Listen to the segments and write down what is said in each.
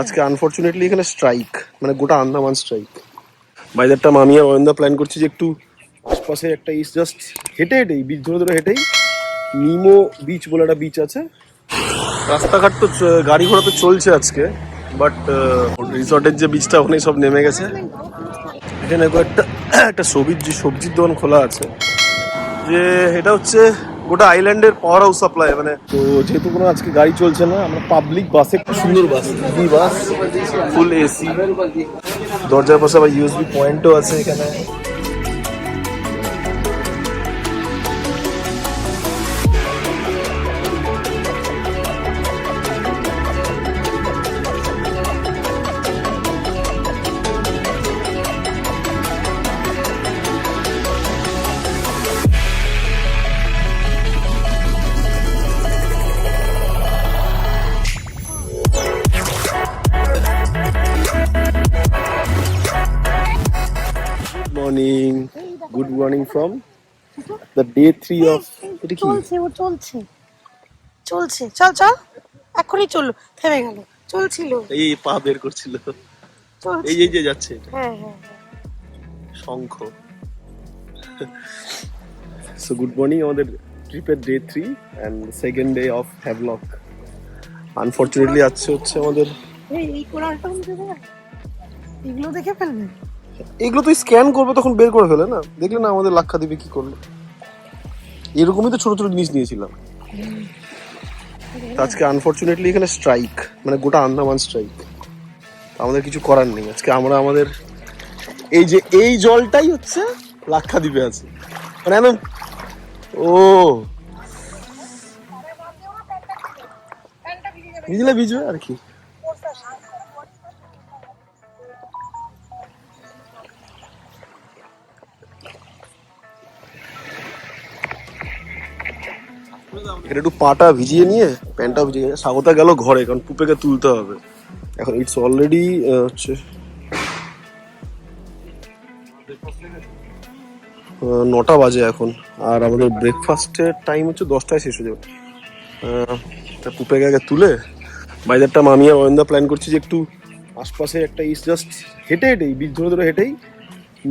আজকে আনফরচুনেটলি এখানে স্ট্রাইক, মানে গোটা Andaman strike. By that time আমি আর অরিন্দা প্ল্যান করছি যে একটু আশপাশে একটা জাস্ট হেঁটে হেঁটেই বিচ ধরে ধরে হেঁটেই নিমো বিচ বলে একটা বিচ আছে। রাস্তাঘাট তো গাড়ি ঘোড়া তো চলছে আজকে, বাট রিসর্টের যে বিচটা ওখানে সব নেমে গেছে। এখানে কয়েকটা একটা সবজির দোকান খোলা আছে, যে এটা হচ্ছে গোটা আইল্যান্ডের পাওয়ার হাউস সাপ্লাই। মানে তো যেহেতু কোনো আজকে গাড়ি চলছে না, আমরা পাবলিক বাসে, একটু সুন্দর বাস, ইজি বাস, ফুল এসি, দরজার পাশে আবার ইউএসবি পয়েন্টও আছে এখানে। Morning, good morning from the day 3 of. এটা কি চলছে চল চল, এখনই চললো, থেমে গেল, চলছিল, এই পা বের করছিল, এই যে যাচ্ছে হ্যাঁ, শঙ্খ। সো গুড মর্নিং, আমাদের ট্রিপের day 3 and second day of Havelock. Unfortunately আজকে হচ্ছে আমাদের এই কোরালটা এগুলো দেখে ফেলবে, এগুলো তুই স্ক্যান করবে তখন বের করে ফেলে না, দেখলে না আমাদের লাক্ষা দিবে কি করলো। এরকমই তো ছোট ছোট জিনিস নিয়েছিলাম। আজকে আনফরচুনেটলি এখানে স্ট্রাইক, মানে গোটা আন্দামান স্ট্রাইক। আমাদের কিছু করার নেই, আজকে আমরা আমাদের এই জলটাই হচ্ছে লাক্ষাদ্বীপে আছে, মানে একদম। ও ভিজলে ভিজবে আর কি। এখানে একটু পাটা ভিজিয়ে নিয়ে প্যান্টটাও ভিজিয়ে নিয়ে স্বাগতা গেল ঘরে, কারণ পুপেকে তুলতে হবে। এখন ইটস অলরেডি হচ্ছে 9টা বাজে এখন, আর আমাদের ব্রেকফাস্টের টাইম হচ্ছে 10টায় শেষ হয়ে যাবে। পুপেকে আগে তুলে বাই দ্যাট টাইম আমি আর অরিন্দা প্ল্যান করছি যে একটু আশপাশে একটা জাস্ট হেঁটে হেঁটেই বিচ ধরে ধরে হেঁটেই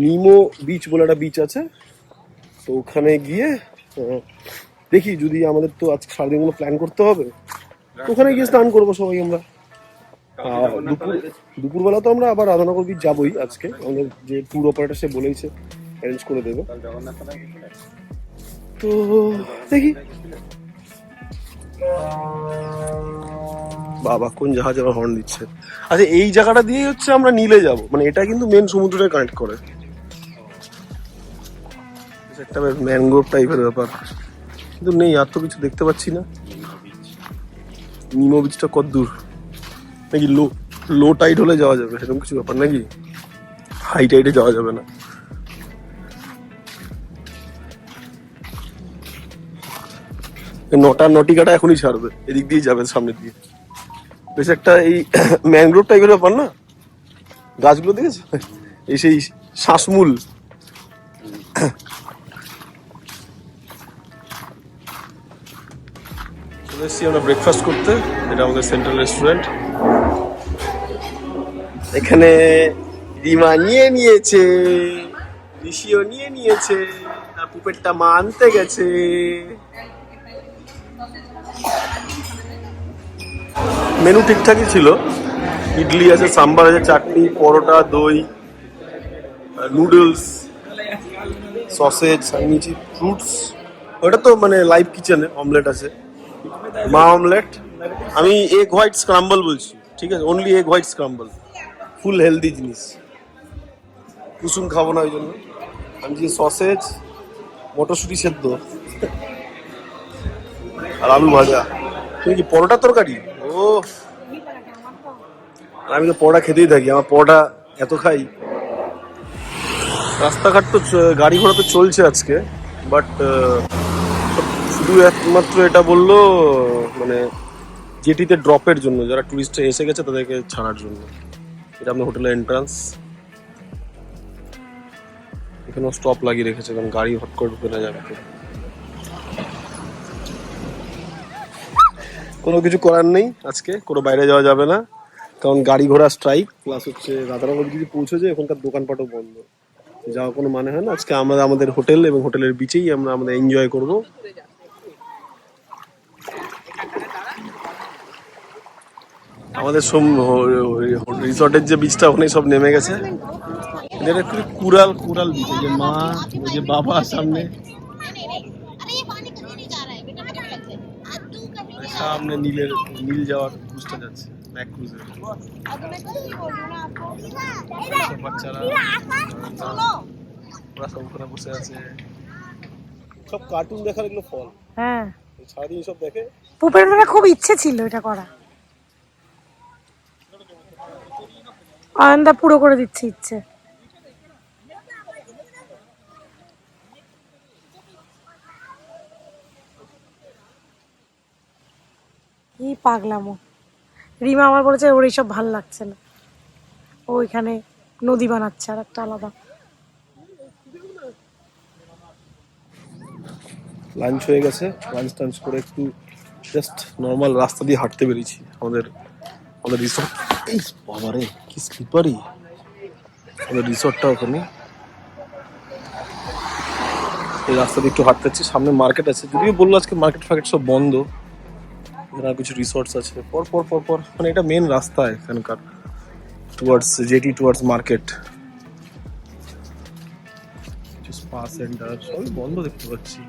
নিমো বিচ বলে একটা বিচ আছে, তো ওখানে গিয়ে দেখি যদি আমাদের তো আজকে সারাদিন কোনো প্ল্যান করতে হবে, তো ওখানে গিয়ে স্নান করবো সবাই আমরা। দুপুরবেলা তো আমরা আবার রাধানগর বিচ যাবোই আজকে, আমাদের যে ট্যুর অপারেটর সে বলেইছে অ্যারেঞ্জ করে দেবে। তো দেখি বাবা কোন জাহাজ আবার হর্ন দিচ্ছে। আচ্ছা এই জায়গাটা দিয়েই হচ্ছে আমরা নীলে যাব, মানে এটা কিন্তু মেন সমুদ্রটা কানেক্ট করে, একটা ম্যানগ্রোভ টাইপের ব্যাপার, কিন্তু নেই আর তো কিছু দেখতে পাচ্ছি না। নিমো বিচটা কত দূর, নাকি লো টাইড হলে যাওয়া যাবে সেরকম কিছু ব্যাপার নাকি? হাই টাইডে যাওয়া যাবে না। নটিকাটা এখনই ছাড়বে, এদিক দিয়ে যাবে সামনের দিকে। বেশ একটা এই ম্যানগ্রোভ টাইপের ব্যাপার না, গাছগুলো দেখেছো, এই সেই শ্বাসমূল। চলে এসেছি আমরা ব্রেকফাস্ট করতে, এটা আমাদের সেন্ট্রাল রেস্টুরেন্ট। এখানে রিমা নিয়ে নিয়েছে, ঋষিও নিয়ে নিয়েছে, আর পুপেরটা মা আনতে গেছে। মেনু ঠিকঠাকই ছিল, ইডলি আছে, সাম্বার আছে, চাটনি, পরোটা, দই, নুডলস, সসেজ, নিচে ফ্রুটস। ওটা তো মানে লাইভ কিচেনে অমলেট আছে, মা অমলেট। আমি এগ হোয়াইট স্ক্রাম্বল বলছি, ঠিক আছে, অনলি এগ হোয়াইট স্ক্রাম্বল, ফুল হেলদি জিনিস। কুসুম খাবো না ওই জন্য আমি যে সসেজ, মটরশুঁটি সেদ্ধ আর আলু ভাজা। তুমি কি পরোটা তরকারি? ও আমি তো পরোটা খেতেই থাকি, আমার পরোটা এত খাই। রাস্তাঘাট তো গাড়ি ঘোড়া তো চলছে আজকে, বাট শুধু একমাত্র এটা বললো মানে জেটিতে ড্রপের জন্য, যারা টুরিস্ট এসে গেছে তাদেরকে ছাড়ার জন্য। এটা আমাদের হোটেলের এন্ট্রান্স, এখানেও স্টপ লাগিয়ে রেখেছে কারণ গাড়ি হট করে ঢুকে না যাবে। কোনো কিছু করার নেই, আজকে কোনো বাইরে যাওয়া যাবে না, কারণ গাড়ি ঘোড়া স্ট্রাইক প্লাস হচ্ছে রাধানগর যদি পৌঁছে যায় ওখানকার দোকানপাটও বন্ধ, যাওয়ার কোনো মানে হয় না। আজকে আমরা আমাদের হোটেল এবং হোটেলের বিচেই আমরা আমাদের এনজয় করব। আমাদের রিসর্টের যে বিচটা ওখানে সব নেমে গেছে। এটা একটু কুড়াল কুড়াল বিচ, যে মা ওই যে বাবা সামনে, সামনে নীল যাওয়ার ক্রুজটা যাচ্ছে, ম্যাক ক্রুজের। বাচ্চারা ওরা সব ওখানে বসে আছে, সব কার্টুন দেখার এগুলো ফল। হ্যাঁ, সারাদিন সব দেখে। পুপের খুব ইচ্ছে ছিল এটা করা, অয়নদা পুরো করে দিচ্ছে ইচ্ছে। কি পাগলামো। রিমা আমার বলেছে ওর এইসব ভাল লাগছে না, ও এখানে নদী বানাচ্ছে আর একটা আলাদা। লাঞ্চ হয়ে গেছে, লাঞ্চ টাঞ্চ করে একটু জাস্ট নর্মাল রাস্তা দিয়ে হাঁটতে বেরিয়েছি আমাদের আমাদের রিসর্ট। এই বাবারে কি স্লিপারি, আমাদের রিসর্টটা ওখানে। এই রাস্তা দিয়ে একটু হাঁটতে যাচ্ছি, সামনে মার্কেট আছে, যদিও বললো আজকে মার্কেট ফার্কেট সব বন্ধ, এখানে কিছু রিসর্টস আছে পর পর পর পর। মানে এটা মেন রাস্তা এখানকার, towards jetty, towards market, spa centre সবই বন্ধ দেখতে পাচ্ছি।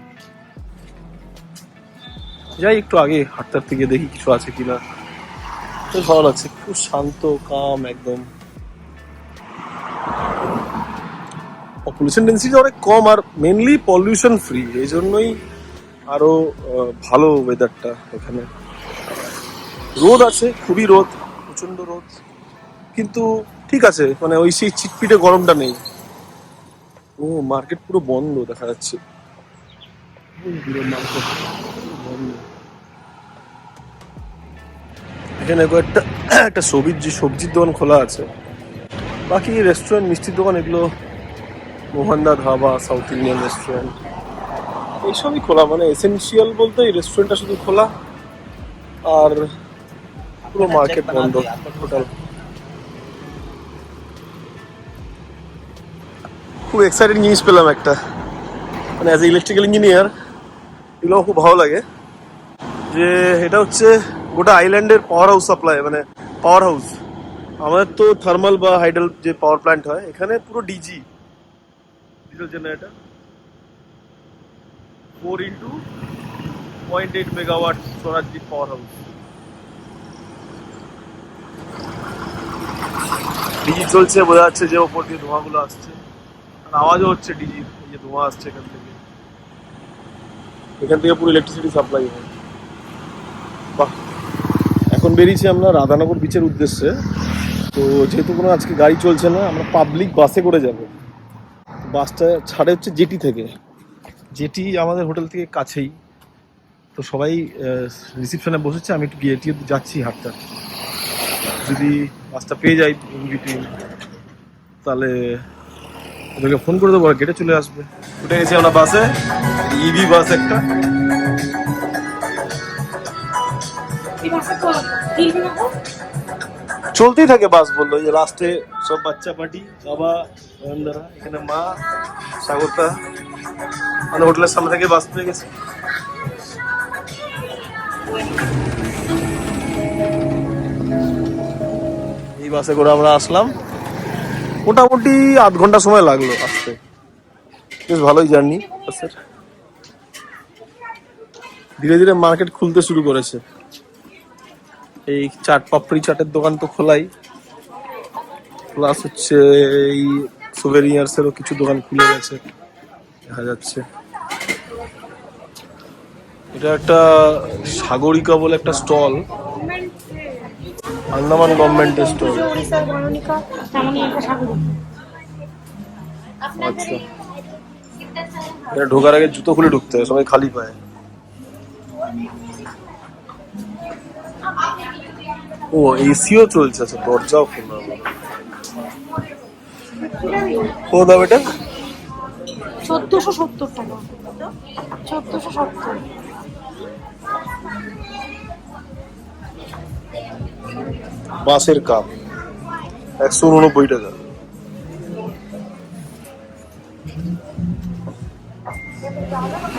যাই একটু আগে হাঁটতে হাঁটতে গিয়ে দেখি কিছু আছে কিনা। বেশ ভালো লাগছে, খুব শান্ত কাম একদম। পপুলেশন ডেন্সিটি অনেক কম আর মেনলি পলিউশন ফ্রি, এই জন্যই আরো ভালো ওয়েদারটা এখানে। রোদ আছে, খুবই রোদ, প্রচন্ড রোদ, কিন্তু ঠিক আছে, মানে ওই সেই চিটপিটে গরমটা নেই। ও মার্কেট পুরো বন্ধ দেখা যাচ্ছে, মার্কেট বন্ধ। এখানে কয়েকটা একটা সবজির দোকান খোলা আছে, বাকি রেস্টুরেন্ট, মিষ্টির দোকান এগুলো মোহনদা ধাবা, সাউথ ইন্ডিয়ান রেস্টুরেন্ট এইসবই খোলা। মানে এসেনশিয়াল বলতে এই রেস্টুরেন্টটা শুধু খোলা, আর পুরো মার্কেট বন্ধ টোটাল। খুব এক্সাইটেড জিনিস পেলাম একটা, মানে অ্যাজ এ ইলেকট্রিক্যাল ইঞ্জিনিয়ার এগুলো খুব ভালো লাগে, যে এটা হচ্ছে গোটা আইল্যান্ডের পাওয়ার হাউস সাপ্লাই, মানে পাওয়ার হাউস। আমাদের তো থার্মাল বা হাইড্রাল যে পাওয়ার প্ল্যান্ট হয়, এখানে পুরো digital generator 4x0.8 megawatt solar power house. DG চলছে, বোঝা যাচ্ছে যে ওপর দিয়ে ধোঁয়াগুলো আসছে, আর আওয়াজও হচ্ছে ডিজির, এই যে ধোঁয়া আসছে এখান থেকে পুরো ইলেকট্রিসিটি সাপ্লাই হয়। বাহ, এখন বেরিয়েছি আমরা রাধানগর বিচের উদ্দেশ্যে। তো যেহেতু কোনো আজকে গাড়ি চলছে না, আমরা পাবলিক বাসে করে যাব। বাসটা ছাড়ে হচ্ছে জেটি থেকে, জেটি আমাদের হোটেল থেকে কাছেই। তো সবাই রিসিপশনে বসেছে, আমি একটু গেটি যাচ্ছি হাঁটতে। যদি বাসটা পেয়ে যাই বিটুইন, তাহলে ওদেরকে ফোন করে দেবো, গেটে চলে আসবে। উঠে গেছি আমরা বাসে, ইভি বাস একটা। চলতেই থাকে বাস, বললো যে লাস্টে সব বাচ্চা পার্টি, বাবা অয়নদারা, এখানে মা স্বাগতা, মানে হোটেলের সামনে থেকে বাস পেয়ে গেছে। এই বাসে করে আমরা আসলাম, মোটামুটি আধ ঘন্টা সময় লাগলো আসতে, বেশ ভালোই জার্নি বাসের। ধীরে ধীরে মার্কেট খুলতে শুরু করেছে, এই পাপড়ি চাটের দোকান তো খোলাই, প্লাস হচ্ছে এই সুভেনিয়ার্সেরও কিছু দোকান খুলে গেছে দেখা যাচ্ছে। এটা একটা সাগরিকা বলে একটা স্টল, আন্দামান গভর্নমেন্টের স্টল। আচ্ছা, এটা ঢোকার আগে জুতো খুলে ঢুকতে হয়, সবাই খালি পায়। ও এসিও চলছে, আচ্ছা দরজাও খোলা। ও দাম এটা 1470 টাকা, 1470। বাসের কাপ 189 টাকা।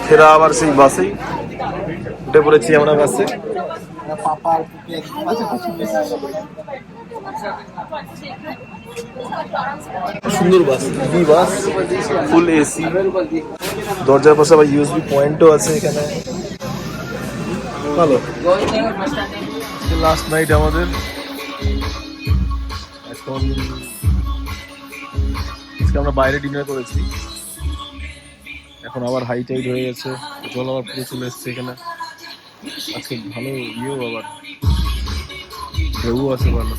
ফেরা আবার সেই বাসেই উঠে পড়েছি আমরা বাসে। সুন্দর বাস, ইজি বাস, ফুল এসি, দরজার পাশে আবার ইউএসবি পয়েন্টও আছে এখানে, ভালো। লাস্ট নাইট আমাদের, এখন আজকে আমরা বাইরে ডিনার করেছি, এখন আবার হাই টাইড হয়ে গেছে, জল আবার পুরো চলে এসছে এখানে। আজকে ভালো ইয়েও আবার ঢেউ আছে ভালো।